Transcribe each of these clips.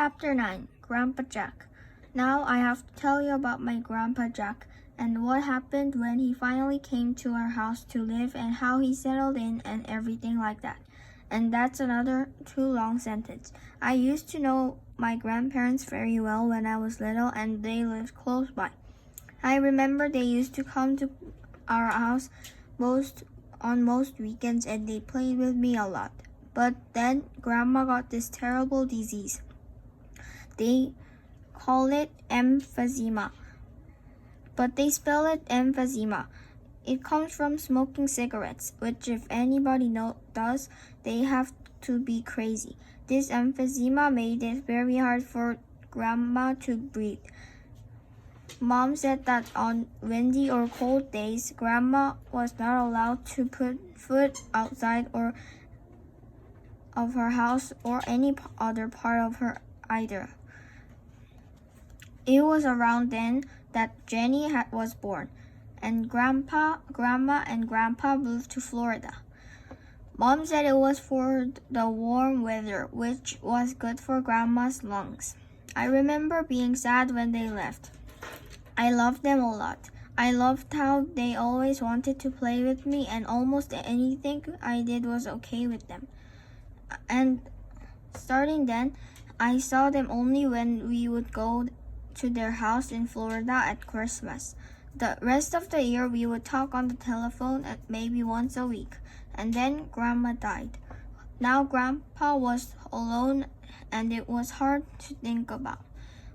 Chapter 9, Grandpa Jack. Now I have to tell you about my Grandpa Jack and what happened when he finally came to our house to live and how he settled in and everything like that. And that's another too long sentence. I used to know my grandparents very well when I was little and they lived close by. I remember they used to come to our house on most weekends and they played with me a lot. But then Grandma got this terrible disease. They call it emphysema, but they spell it emphysema. It comes from smoking cigarettes, which if anybody does, they have to be crazy. This emphysema made it very hard for Grandma to breathe. Mom said that on windy or cold days, Grandma was not allowed to put foot outside or of her house or any other part of her either. It was around then that Jenny was born, and Grandma, and Grandpa moved to Florida. Mom said it was for the warm weather, which was good for Grandma's lungs. I remember being sad when they left. I loved them a lot. I loved how they always wanted to play with me, and almost anything I did was okay with them. And starting then, I saw them only when we would go to their house in Florida at Christmas. The rest of the year, we would talk on the telephone maybe once a week. And then Grandma died. Now Grandpa was alone and it was hard to think about.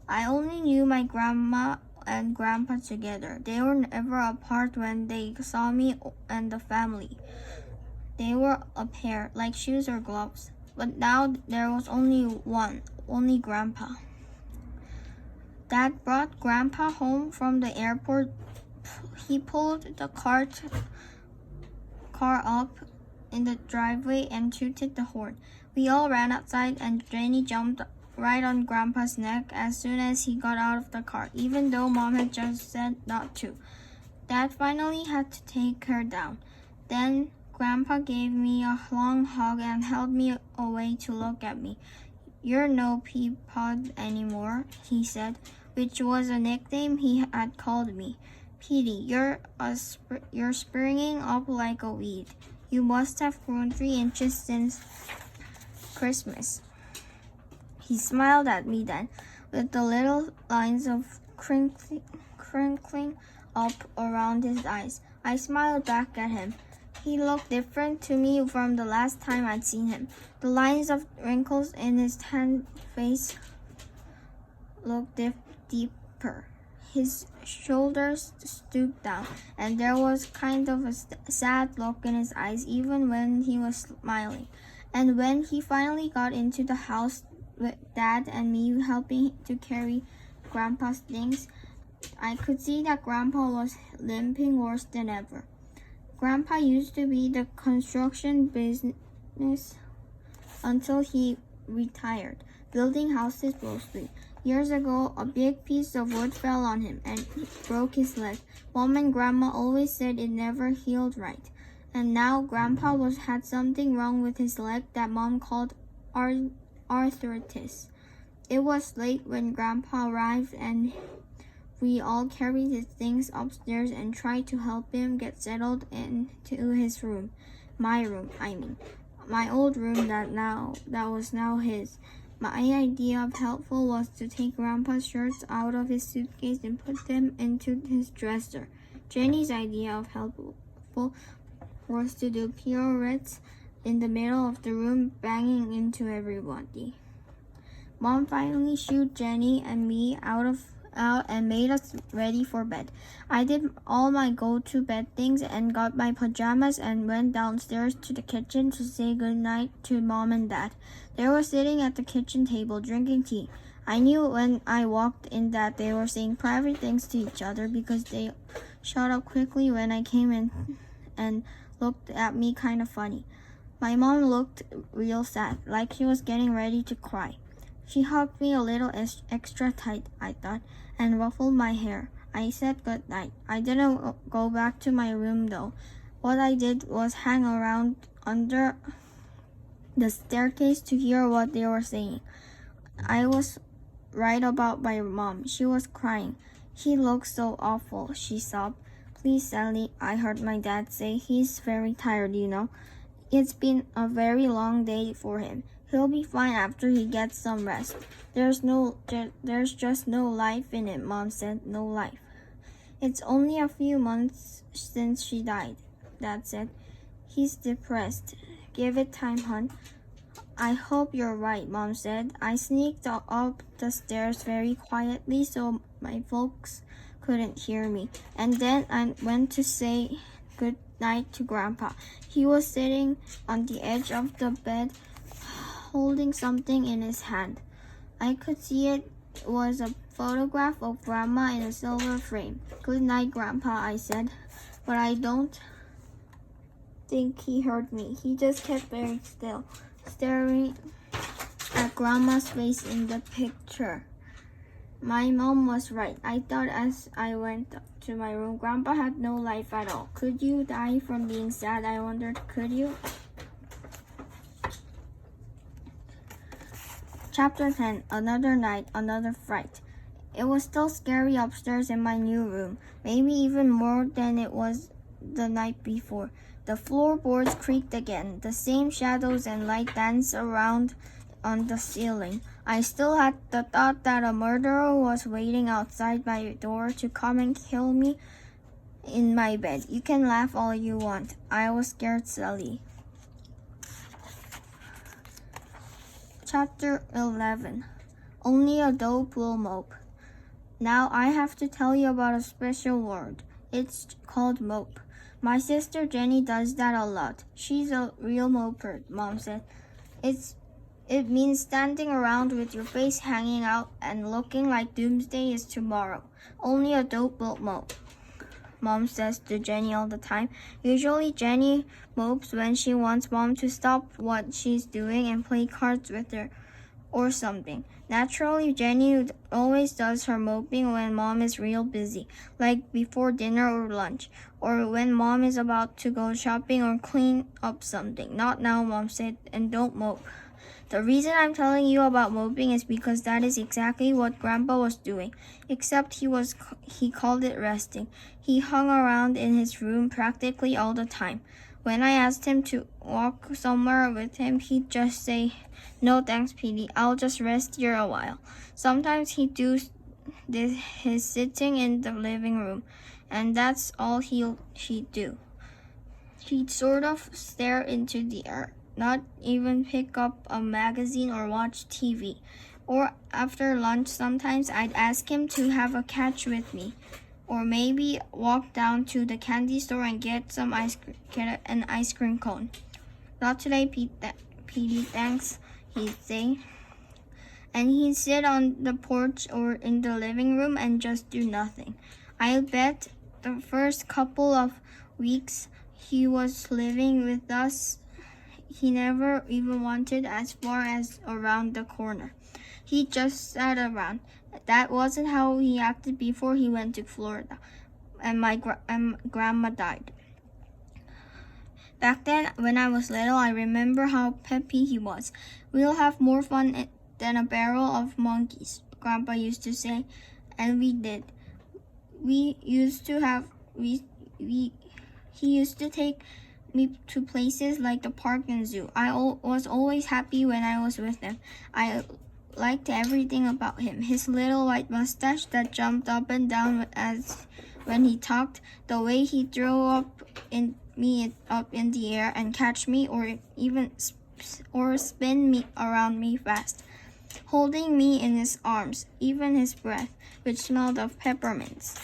I only knew my Grandma and Grandpa together. They were never apart when they saw me and the family. They were a pair, like shoes or gloves. But now there was only Grandpa. Dad brought Grandpa home from the airport. He pulled the car up in the driveway and tooted the horn. We all ran outside and Jenny jumped right on Grandpa's neck as soon as he got out of the car, even though Mom had just said not to. Dad finally had to take her down. Then Grandpa gave me a long hug and held me away to look at me. "You're no Peapod anymore," he said, which was a nickname he had called me. "Petey, you're springing up like a weed. You must have grown 3 inches since Christmas." He smiled at me then, with the little lines of crinkling up around his eyes. I smiled back at him. He looked different to me from the last time I'd seen him. The lines of wrinkles in his tanned face looked deeper. His shoulders stooped down, and there was kind of a sad look in his eyes even when he was smiling. And when he finally got into the house with Dad and me helping to carry Grandpa's things, I could see that Grandpa was limping worse than ever. Grandpa used to be the construction business until he retired, building houses mostly. Years ago, a big piece of wood fell on him and he broke his leg. Mom and Grandma always said it never healed right. And now Grandpa had something wrong with his leg that Mom called arthritis. It was late when Grandpa arrived and we all carried his things upstairs and tried to help him get settled into his room. My room, I mean. My old room that was now his. My idea of helpful was to take Grandpa's shirts out of his suitcase and put them into his dresser. Jenny's idea of helpful was to do pirouettes in the middle of the room, banging into everybody. Mom finally shooed Jenny and me out and made us ready for bed. I did all my go-to-bed things and got my pajamas and went downstairs to the kitchen to say goodnight to Mom and Dad. They were sitting at the kitchen table drinking tea. I knew when I walked in that they were saying private things to each other because they shut up quickly when I came in and looked at me kind of funny. My mom looked real sad, like she was getting ready to cry. She hugged me a little extra tight, I thought, and ruffled my hair. I said good night. I didn't go back to my room though. What I did was hang around under the staircase to hear what they were saying. I was right about my mom. She was crying. He looks so awful, she sobbed. Please, Sally, I heard my dad say. He's very tired, you know. It's been a very long day for him. He'll be fine after he gets some rest. There's just no life in it, Mom said. No life. It's only a few months since she died, Dad said. He's depressed. Give it time, hon. I hope you're right, Mom said. I sneaked up the stairs very quietly so my folks couldn't hear me. And then I went to say good night to Grandpa. He was sitting on the edge of the bed, holding something in his hand. I could see it was a photograph of Grandma in a silver frame. Good night, Grandpa, I said. But I don't think he heard me. He just kept very still, staring at Grandma's face in the picture. My mom was right. I thought as I went to my room, Grandpa had no life at all. Could you die from being sad? I wondered, could you? Chapter 10, Another Night, Another Fright. It was still scary upstairs in my new room, maybe even more than it was the night before. The floorboards creaked again. The same shadows and light danced around on the ceiling. I still had the thought that a murderer was waiting outside my door to come and kill me in my bed. You can laugh all you want. I was scared silly. Chapter 11. Only a dope will mope. Now I have to tell you about a special word. It's called mope. My sister Jenny does that a lot. She's a real moper, Mom said. It means standing around with your face hanging out and looking like doomsday is tomorrow. Only a dope will mope, Mom says to Jenny all the time. Usually Jenny mopes when she wants Mom to stop what she's doing and play cards with her or something. Naturally, Jenny always does her moping when Mom is real busy, like before dinner or lunch, or when Mom is about to go shopping or clean up something. Not now, Mom said, and don't mope. The reason I'm telling you about moping is because that is exactly what Grandpa was doing, except he called it resting. He hung around in his room practically all the time. When I asked him to walk somewhere with him, he'd just say, "No thanks, Petey. I'll just rest here a while." Sometimes he'd do his sitting in the living room, and that's all she'd do. She'd sort of stare into the air, not even pick up a magazine or watch TV. Or after lunch, sometimes I'd ask him to have a catch with me, or maybe walk down to the candy store and get an ice cream cone. Not today, Petey, thanks, he'd say. And he'd sit on the porch or in the living room and just do nothing. I bet the first couple of weeks he was living with us, he never even wanted as far as around the corner. He just sat around. That wasn't how he acted before he went to Florida and my grandma died. Back then, when I was little, I remember how peppy he was. We'll have more fun than a barrel of monkeys, Grandpa used to say, and we did. He used to take me to places like the park and zoo. I was always happy when I was with him. I liked everything about him. His little white mustache that jumped up and down when he talked, the way he threw me up in the air and catch me or spin me around me fast, holding me in his arms, even his breath, which smelled of peppermints.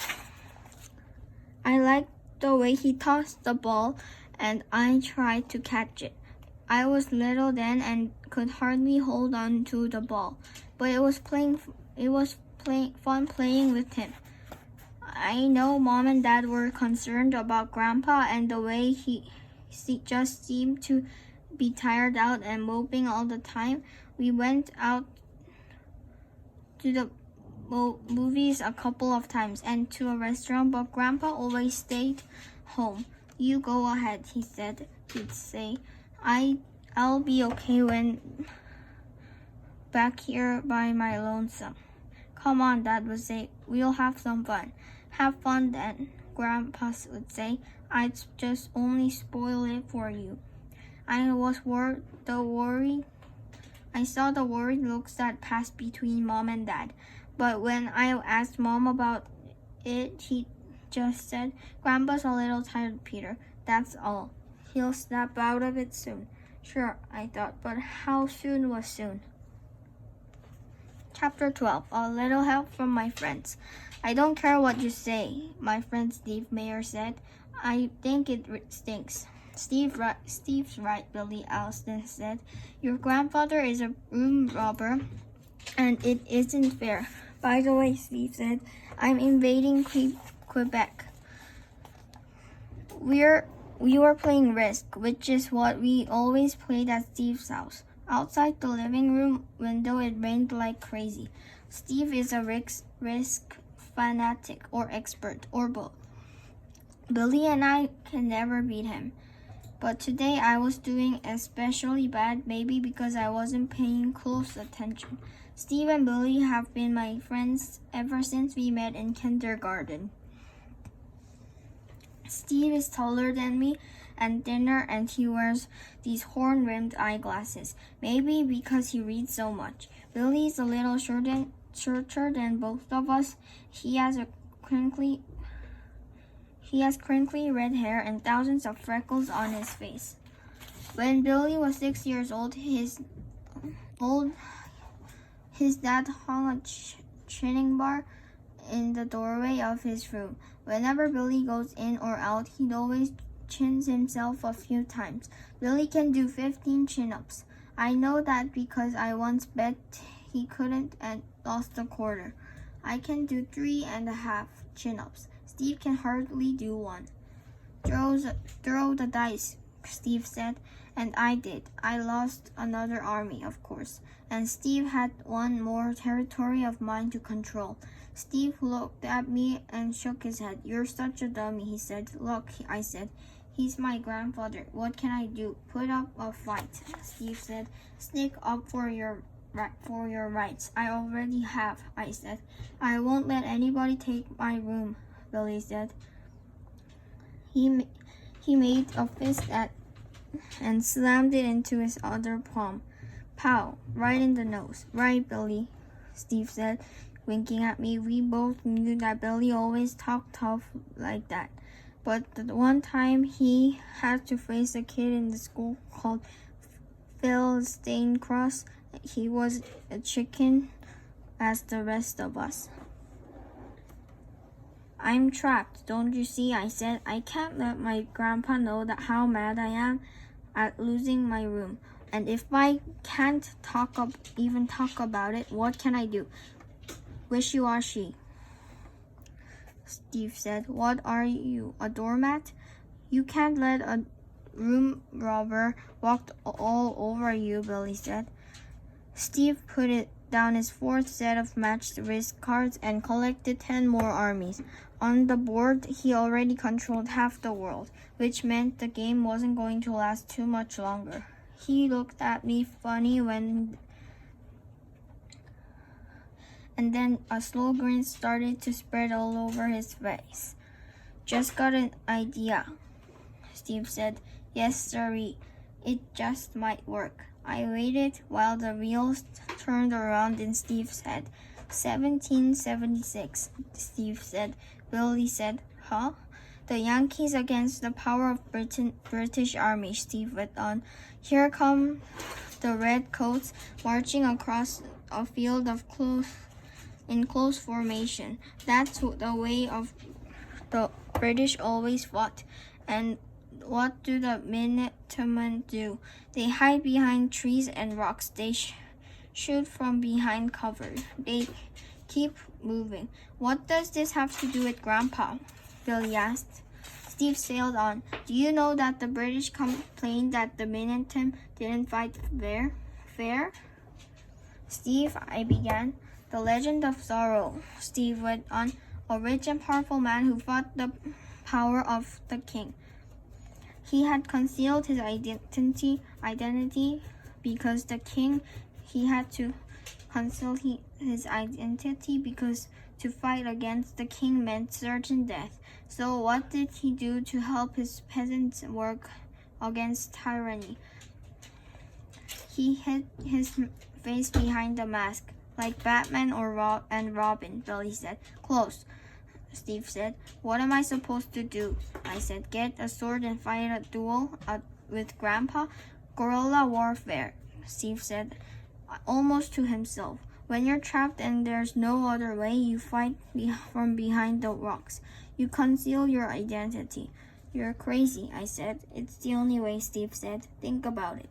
I liked the way he tossed the ball and I tried to catch it. I was little then and could hardly hold on to the ball, but it was fun playing with him. I know Mom and Dad were concerned about Grandpa and the way he just seemed to be tired out and moping all the time. We went out to the movies a couple of times and to a restaurant, but Grandpa always stayed home. You go ahead, he'd say. I'll be okay when back here by my lonesome. Come on, Dad would say. We'll have some fun. Have fun then, Grandpa would say. I'd just only spoil it for you. I saw the worried looks that passed between Mom and Dad. But when I asked Mom about it, he just said, Grandpa's a little tired, Peter. That's all. He'll snap out of it soon. Sure, I thought, but how soon was soon? Chapter 12, A Little Help from My Friends. I don't care what you say, my friend Steve Mayer said. I think it stinks. Steve's right, Billy Alston said. Your grandfather is a room robber, and it isn't fair. By the way, Steve said, I'm invading Quebec. We were playing Risk, which is what we always played at Steve's house. Outside the living room window, it rained like crazy. Steve is a Risk fanatic or expert, or both. Billy and I can never beat him. But today I was doing especially bad, maybe because I wasn't paying close attention. Steve and Billy have been my friends ever since we met in kindergarten. Steve is taller than me and thinner, and he wears these horn-rimmed eyeglasses, maybe because he reads so much. Billy's a little shorter than both of us. He has crinkly red hair and thousands of freckles on his face. When Billy was 6 years old, his dad hung a chinning bar in the doorway of his room. Whenever Billy goes in or out, he always chins himself a few times. Billy can do 15 chin-ups. I know that because I once bet he couldn't and lost a quarter. I can do 3.5 chin-ups. Steve can hardly do one. Throw the dice, Steve said, and I did. I lost another army, of course, and Steve had one more territory of mine to control. Steve looked at me and shook his head. You're such a dummy, he said. Look, I said. He's my grandfather. What can I do? Put up a fight, Steve said. Stick up for your rights. I already have, I said. I won't let anybody take my room, Billy said. He made a fist and slammed it into his other palm. Pow! Right in the nose. Right, Billy, Steve said, winking at me. We both knew that Billy always talked tough like that. But the one time he had to face a kid in the school called Phil Staincross, he was a chicken as the rest of us. I'm trapped, don't you see? I said. I can't let my grandpa know how mad I am at losing my room. And if I can't even talk about it, what can I do? Wishy-washy, Steve said. What are you, a doormat? You can't let a room robber all over you, Billy said. Steve put down his fourth set of matched Risk cards and collected 10 more armies. On the board, he already controlled half the world, which meant the game wasn't going to last too much longer. He looked at me funny and then a slow grin started to spread all over his face. Just got an idea, Steve said. Yes, sirree. It just might work. I waited while the wheels turned around in Steve's head. 1776, Steve said. Billy said, huh? The Yankees against the power of British Army, Steve went on. Here come the redcoats marching across a field in close formation. That's the way of the British always fought. And what do the Minutemen do? They hide behind trees and rocks. They shoot from behind cover. They keep moving. What does this have to do with Grandpa? Billy asked. Steve sailed on. Do you know that the British complained that the Minutemen didn't fight fair? Steve, I began. The legend of Sorrow, Steve went on. A rich and powerful man who fought the power of the king. He had concealed his identity because the king, he had to conceal his identity because to fight against the king meant certain death. So what did he do to help his peasants work against tyranny? He hid his face behind the mask, like Batman and Robin, Billy said. Close, Steve said. What am I supposed to do? I said, get a sword and fight a duel with Grandpa. Guerrilla warfare, Steve said, almost to himself. When you're trapped and there's no other way, you fight from behind the rocks. You conceal your identity. You're crazy, I said. It's the only way, Steve said. Think about it.